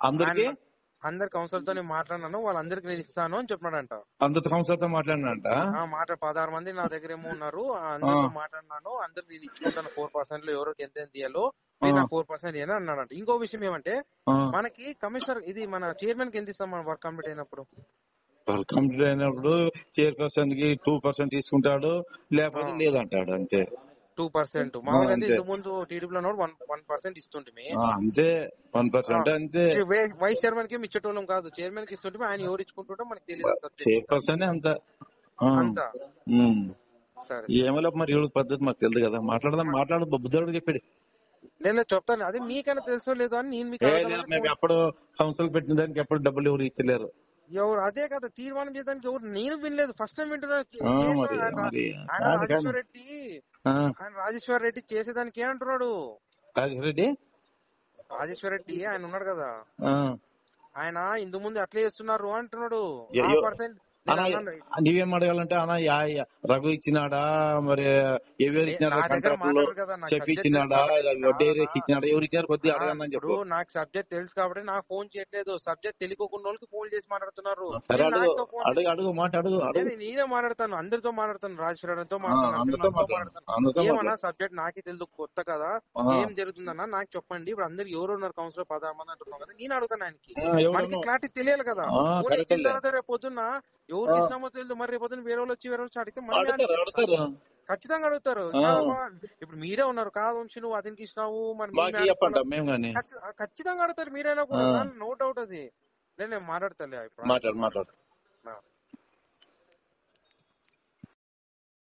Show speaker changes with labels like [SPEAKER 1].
[SPEAKER 1] అందరికి
[SPEAKER 2] అందరి కౌన్సిలర్ తో నేను మాట్లాడినాను, వాళ్ళందరికి నేను ఇస్తాను అని చెప్పినాడంట.
[SPEAKER 1] అందరి కౌన్సిలర్ తో మాట్లాడినంట.
[SPEAKER 2] 16 మంది నా దగ్గర ఏమో ఉన్నారు, అందరితో మాట్లాడినాను, అందరికి నేను ఇచ్చుకుంటాను 4% లో ఎవరికి ఎంత తీయాలో మీరు నాకు 4% ఇవ్వని అన్నాడంట. ఇంకో విషయం ఏమంటే మనకి కమిషనర్ ఇది మన చైర్మన్ కి ఎంత ఇస్తాం మన వర్క్ కంప్లీట్ అయినప్పుడు?
[SPEAKER 1] వర్క్ కంప్లీట్ అయినప్పుడు చైర్పర్సన్ కి 2% తీసుకుంటాడు, లేకపోతే లేదంటాడు అంతే.
[SPEAKER 2] 2% మామూలుగా ఇంతకు ముందు టీడీపీలో 1% ఇస్తుంటే
[SPEAKER 1] అంతే, 1% అంతే.
[SPEAKER 2] వైస్ చైర్మన్ కి ఇచ్చేటోళ్ళం కాదు, చైర్మన్ కి ఇస్తుంటే ఆయన ఎవరు ఇచ్చుకుంటుంటో మనకి తెలియదు.
[SPEAKER 1] చైర్పర్సన్ అంత
[SPEAKER 2] సరే
[SPEAKER 1] ఏమో మరి ఎవరి పద్ధతి మాకు తెలియదు కదా. మాట్లాడు బుద్ధుడు చెప్పాడు.
[SPEAKER 2] నేను చెప్తాను, అది మీకైనా తెలుసో లేదో అని నేను మీకు
[SPEAKER 1] మేము ఎప్పుడు కౌన్సిల్ పెట్టిన దానికి ఎప్పుడు డబ్బులు ఎవరు ఇచ్చలేరు.
[SPEAKER 2] ఎవరు అదే కదా తీర్మానం చేయడానికి ఎవరు, నేను వినలేదు, ఫస్ట్ టైం వింటున్నాను. ఆయన రాజేశ్వర్ రెడ్డి చేసేదానికి ఏమంటున్నాడు? రాజేశ్వర్ రెడ్డి ఆయన ఉన్నాడు కదా, ఆయన ఇందు ముందు అట్లా చేస్తున్నారు అంటున్నాడు.
[SPEAKER 1] నీవేం అడగాలంటే అన్న రఘు ఇచ్చినాడా, మరి ఎవరు ఇచ్చినాడా, చెప్పి ఇచ్చినాడా, డైరెక్ట్ ఇచ్చినాడా, ఎవరు ఇచ్చినారు కొద్దిగా అడగండి చెప్పు.
[SPEAKER 2] నాకు సబ్జెక్ట్ తెలుసు కాబట్టి నాకు ఫోన్ చేయట్లేదు, సబ్జెక్ట్ తెలియకుండా వాళ్ళకి ఫోన్ చేసి మాట్లాడుతున్నారు. నేనే మాట్లాడతాను, అందరితో మాట్లాడతాను, రాజేశ్వరతో మాట్లాడతాను. ఏమన్నా సబ్జెక్ట్ నాకే తెలుసు, కొత్త కదా, ఏం జరుగుతుందన్నా నాకు చెప్పండి. ఇప్పుడు అందరు ఎవరు ఉన్నారు కౌన్సిలర్ 16 మంది అంటున్నావు కదా, నేను అడుగుతాను ఆయనకి, మనకి క్లారిటీ తెలియాలి కదా. రేపు పొద్దున్న ఎవరికి ఇస్తామో తెలియదు, మరి రేపు పొద్దున్న వేరే వాళ్ళు వచ్చి అడిగితే ఖచ్చితంగా అడుగుతారు. ఇప్పుడు మీరే ఉన్నారు కాదు వంశీ, నువ్వు అతనికి ఇచ్చినావు మరి ఖచ్చితంగా అడుగుతారు మీరైనా కూడా, నో డౌట్ అది. నేను మాట్లాడతాను.
[SPEAKER 1] మాట్లాడు